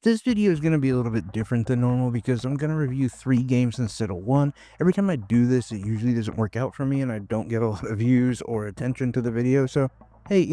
This video is going to be a little bit different than normal because I'm going to review 3 games instead of one. Every time I do this, it usually doesn't work out for me and I don't get a lot of views or attention to the video. So, hey,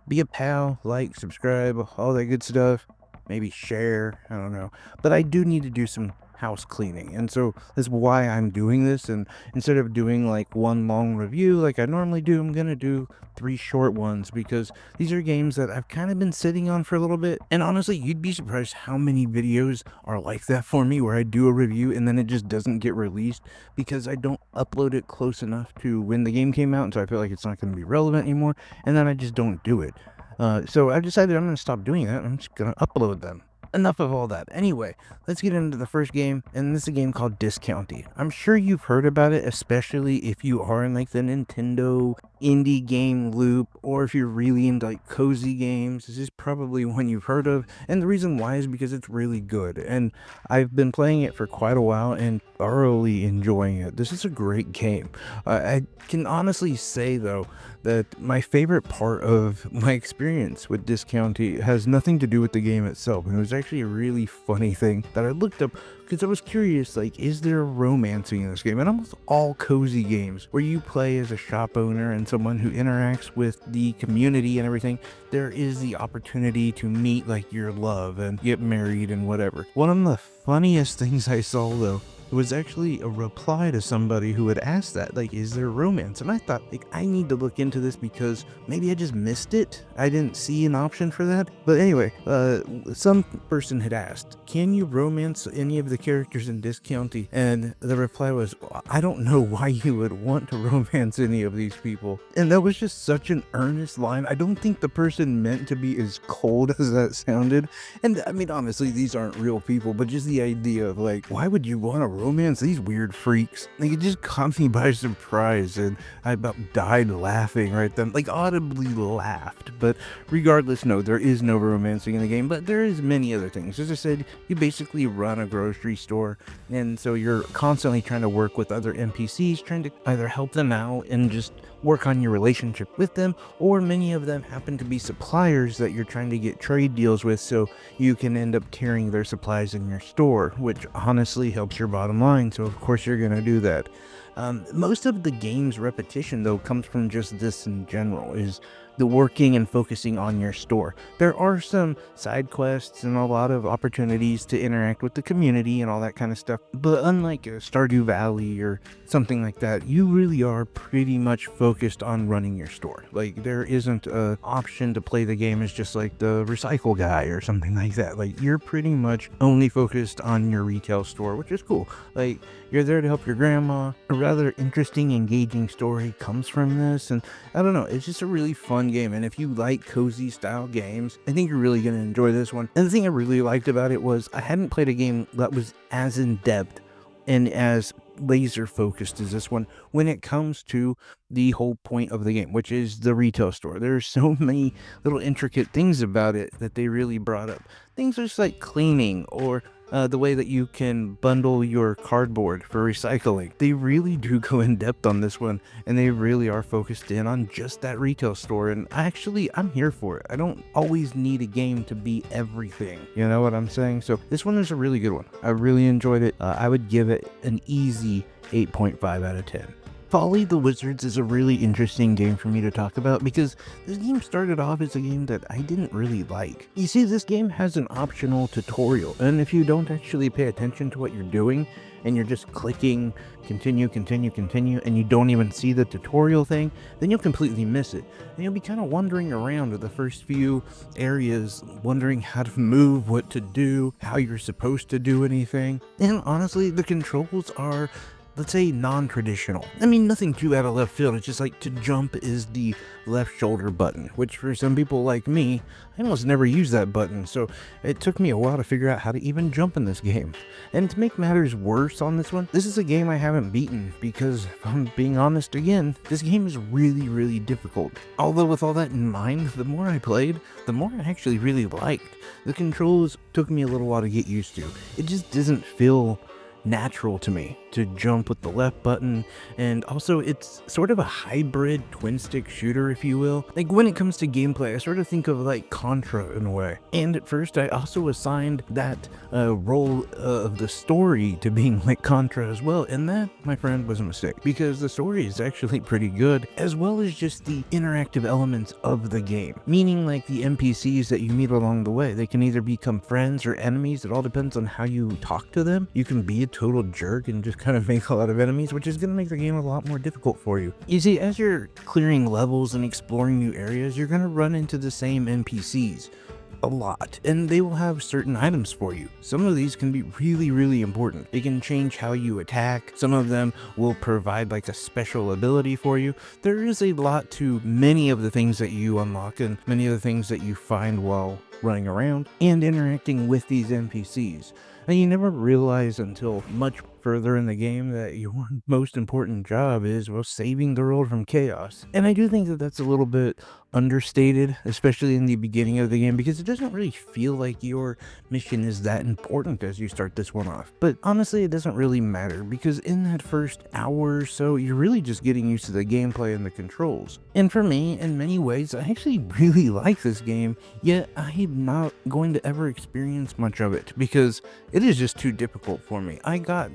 be a pal, like, subscribe, all that good stuff. Maybe share, I don't know. But I do need to do some house cleaning. And so that's why I'm doing this. And instead of doing like one long review like I normally do, I'm going to do 3 short ones because these are games that I've kind of been sitting on for a little bit. And honestly, you'd be surprised how many videos are like that for me where I do a review and then it just doesn't get released because I don't upload it close enough to when the game came out. And so I feel like it's not going to be relevant anymore. And then I just don't do it. So I've decided I'm going to stop doing that. I'm just going to upload them. Enough of all that. Anyway, let's get into the first game, and this is a game called Discounty. I'm sure you've heard about it, especially if you are in like the Nintendo indie game loop, or if you're really into like cozy games. This is probably one you've heard of, and the reason why is because it's really good, and I've been playing it for quite a while and thoroughly enjoying it. This is a great game. I can honestly say though that my favorite part of my experience with Discounty has nothing to do with the game itself. And it was actually a really funny thing that I looked up because I was curious, like, is there romancing in this game? And almost all cozy games where you play as a shop owner and someone who interacts with the community and everything, there is the opportunity to meet like your love and get married and whatever. One of the funniest things I saw though, it was actually a reply to somebody who had asked that, like, is there romance? And I thought, like, I need to look into this because maybe I just missed it. I didn't see an option for that. But anyway, some person had asked, can you romance any of the characters in Discounty? And the reply was, I don't know why you would want to romance any of these people. And that was just such an earnest line. I don't think the person meant to be as cold as that sounded. And I mean, honestly, these aren't real people, but just the idea of like, why would you want to romance these weird freaks? Like, it just caught me by surprise, and I about died laughing right then, like audibly laughed. But regardless, no, there is no romancing in the game, but there is many other things. As I said, you basically run a grocery store, and so you're constantly trying to work with other NPCs, trying to either help them out and just work on your relationship with them, or many of them happen to be suppliers that you're trying to get trade deals with so you can end up carrying their supplies in your store, which honestly helps your bottom line, so of course you're going to do that. Most of the game's repetition though comes from just this in general, is the working and focusing on your store. There are some side quests and a lot of opportunities to interact with the community and all that kind of stuff, but unlike Stardew Valley or something like that, you really are pretty much focused on running your store. Like, there isn't an option to play the game as just like the recycle guy or something like that. Like, you're pretty much only focused on your retail store, which is cool. Like, you're there to help your grandma. A rather interesting, engaging story comes from this, and I don't know, it's just a really fun game, and if you like cozy style games, I think you're really going to enjoy this one. And the thing I really liked about it was I hadn't played a game that was as in-depth and as laser focused as this one when it comes to the whole point of the game, which is the retail store. There's so many little intricate things about it that they really brought up. Things just like cleaning, or the way that you can bundle your cardboard for recycling. They really do go in depth on this one, and they really are focused in on just that retail store. And I'm here for it. I don't always need a game to be everything. You know what I'm saying? So this one is a really good one. I really enjoyed it. I would give it an easy 8.5 out of 10. Folly the Wizards is a really interesting game for me to talk about because this game started off as a game that I didn't really like. You see, this game has an optional tutorial, and if you don't actually pay attention to what you're doing, and you're just clicking continue, and you don't even see the tutorial thing, then you'll completely miss it. And you'll be kind of wandering around the first few areas, wondering how to move, what to do, how you're supposed to do anything. And honestly, the controls are, let's say, non-traditional. I mean, nothing too out of left field. It's just like to jump is the left shoulder button, which for some people like me, I almost never use that button. So it took me a while to figure out how to even jump in this game. And to make matters worse on this one, this is a game I haven't beaten because, if I'm being honest again, this game is really, really difficult. Although with all that in mind, the more I played, the more I actually really liked. The controls took me a little while to get used to. It just doesn't feel natural to me to jump with the left button, and also it's sort of a hybrid twin stick shooter, if you will. Like when it comes to gameplay, I sort of think of like Contra in a way. And at first I also assigned that role of the story to being like Contra as well, and that, my friend, was a mistake, because the story is actually pretty good, as well as just the interactive elements of the game, meaning like the NPCs that you meet along the way. They can either become friends or enemies. It all depends on how you talk to them. You can be a total jerk and just kind of make a lot of enemies, which is going to make the game a lot more difficult for you. You see, as you're clearing levels and exploring new areas, you're going to run into the same NPCs a lot, and they will have certain items for you. Some of these can be really important. They can change how you attack. Some of them will provide like a special ability for you. There is a lot to many of the things that you unlock and many of the things that you find while running around and interacting with these NPCs. And you never realize until much further in the game that your most important job is, well, saving the world from chaos. And I do think that that's a little bit understated, especially in the beginning of the game, because it doesn't really feel like your mission is that important as you start this one off. But honestly, it doesn't really matter, because in that first hour or so, you're really just getting used to the gameplay and the controls. And for me, in many ways, I actually really like this game, yet I'm not going to ever experience much of it, because it is just too difficult for me. I got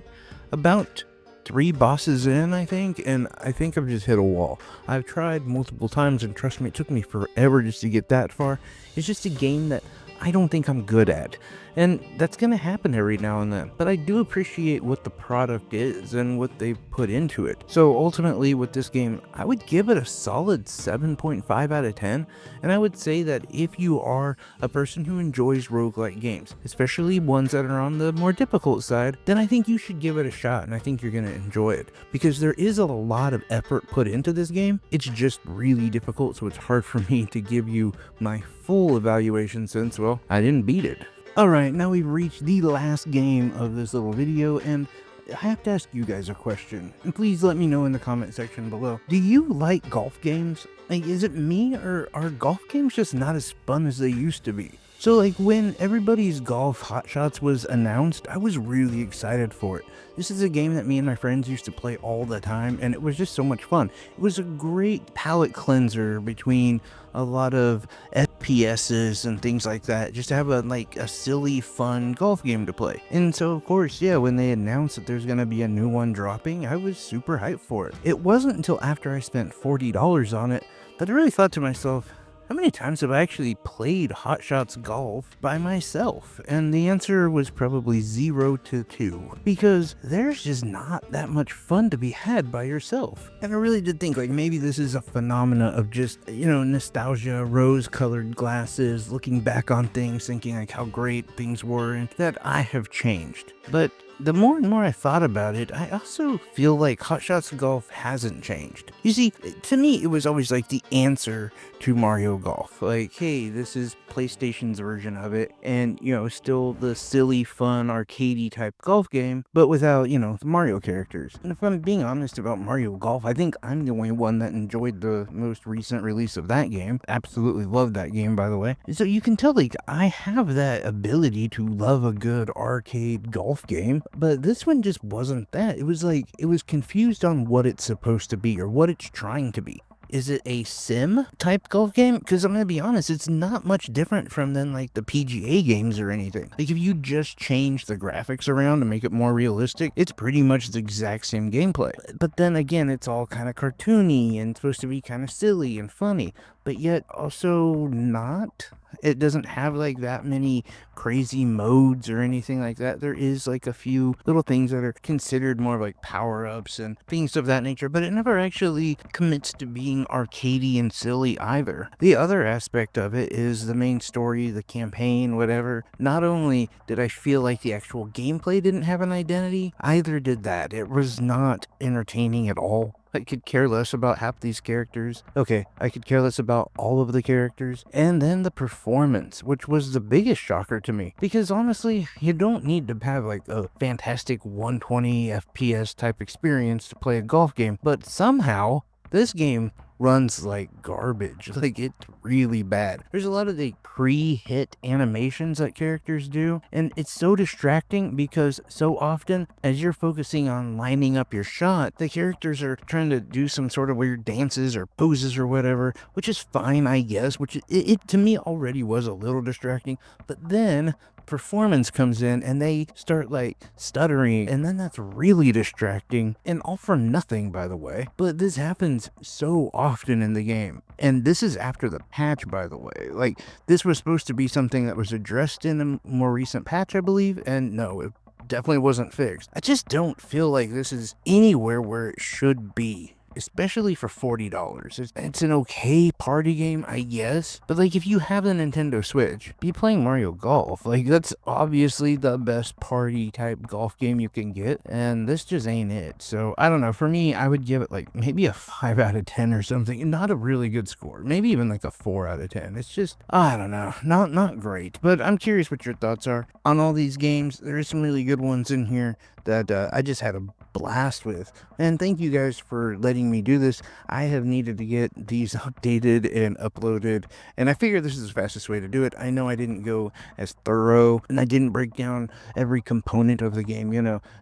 about 3 bosses in, I think, and I think I've just hit a wall. I've tried multiple times, and trust me, it took me forever just to get that far. It's just a game that I don't think I'm good at, and that's gonna happen every now and then, but I do appreciate what the product is and what they've put into it. So ultimately with this game, I would give it a solid 7.5 out of 10, and I would say that if you are a person who enjoys roguelike games, especially ones that are on the more difficult side, then I think you should give it a shot, and I think you're gonna enjoy it, because there is a lot of effort put into this game. It's just really difficult, so it's hard for me to give you my full evaluation since, well, I didn't beat it. Alright, now we've reached the last game of this little video, and I have to ask you guys a question. And please let me know in the comment section below. Do you like golf games? Like, is it me, or are golf games just not as fun as they used to be? So like when everybody's golf Hot Shots was announced, I was really excited for it. This is a game that me and my friends used to play all the time, and it was just so much fun. It was a great palate cleanser between a lot of FPSs and things like that, just to have a silly, fun golf game to play. And so of course, yeah, when they announced that there's gonna be a new one dropping, I was super hyped for it. It wasn't until after I spent $40 on it that I really thought to myself, how many times have I actually played Hot Shots Golf by myself? And the answer was probably 0 to 2, because there's just not that much fun to be had by yourself. And I really did think like maybe this is a phenomena of just, you know, nostalgia, rose-colored glasses, looking back on things, thinking like how great things were, and that I have changed. But the more and more I thought about it, I also feel like Hot Shots Golf hasn't changed. You see, to me, it was always like the answer to Mario Golf. Like, hey, this is PlayStation's version of it, and, you know, still the silly, fun, arcadey type golf game, but without, you know, the Mario characters. And if I'm being honest about Mario Golf, I think I'm the only one that enjoyed the most recent release of that game. Absolutely loved that game, by the way. So you can tell, like, I have that ability to love a good arcade golf game, but this one just wasn't that. It was like, it was confused on what it's supposed to be or what it's trying to be. Is it a sim type golf game? Because I'm gonna be honest, it's not much different from than like the PGA games or anything. Like if you just change the graphics around to make it more realistic, it's pretty much the exact same gameplay. But then again, it's all kind of cartoony and supposed to be kind of silly and funny, but yet also not. It doesn't have like that many crazy modes or anything like that. There is like a few little things that are considered more like power-ups and things of that nature, but it never actually commits to being arcadey and silly either. The other aspect of it is the main story, the campaign, whatever. Not only did I feel like the actual gameplay didn't have an identity, either did that. It was not entertaining at all. I could care less about half these characters. Okay, I could care less about all of the characters. And then the performance, which was the biggest shocker to me. Because honestly, you don't need to have like a fantastic 120 FPS type experience to play a golf game. But somehow, This game runs like garbage. Like, it's really bad. There's a lot of the pre-hit animations that characters do, and it's so distracting because so often as you're focusing on lining up your shot, the characters are trying to do some sort of weird dances or poses or whatever, which is fine, I guess, which it to me already was a little distracting. But then performance comes in and they start like stuttering, and then that's really distracting, and all for nothing, by the way. But this happens so often in the game, and this is after the patch, by the way. Like, this was supposed to be something that was addressed in a more recent patch, I believe, and no, it definitely wasn't fixed. I just don't feel like this is anywhere where it should be, especially for $40. It's an okay party game, I guess, but like, if you have the Nintendo Switch, be playing Mario Golf. Like, that's obviously the best party type golf game you can get, and this just ain't it. So I don't know, for me, I would give it like maybe a 5 out of 10 or something. Not a really good score, maybe even like a 4 out of 10. It's just, I don't know, not great. But I'm curious what your thoughts are on all these games. There are some really good ones in here that I just had a blast with, and thank you guys for letting me do this. I have needed to get these updated and uploaded, and I figure this is the fastest way to do it. I know I didn't go as thorough, and I didn't break down every component of the game,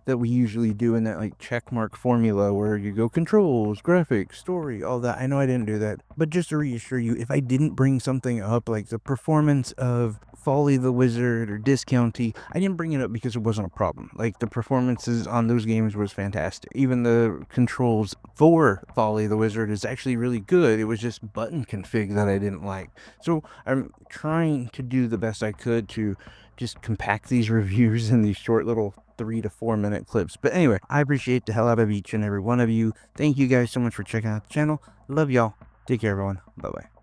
that we usually do in that like checkmark formula where you go controls, graphics, story, all that. I know I didn't do that, but just to reassure you, if I didn't bring something up like the performance of Folly the Wizard or Discounty, I didn't bring it up because it wasn't a problem. Like, the performances on those games was fantastic. Even the controls for Folly the Wizard is actually really good. It was just button config that I didn't like. So I'm trying to do the best I could to just compact these reviews in these short little 3 to 4 minute clips. But anyway, I appreciate the hell out of each and every one of you. Thank you guys so much for checking out the channel. Love y'all. Take care, everyone. Bye bye.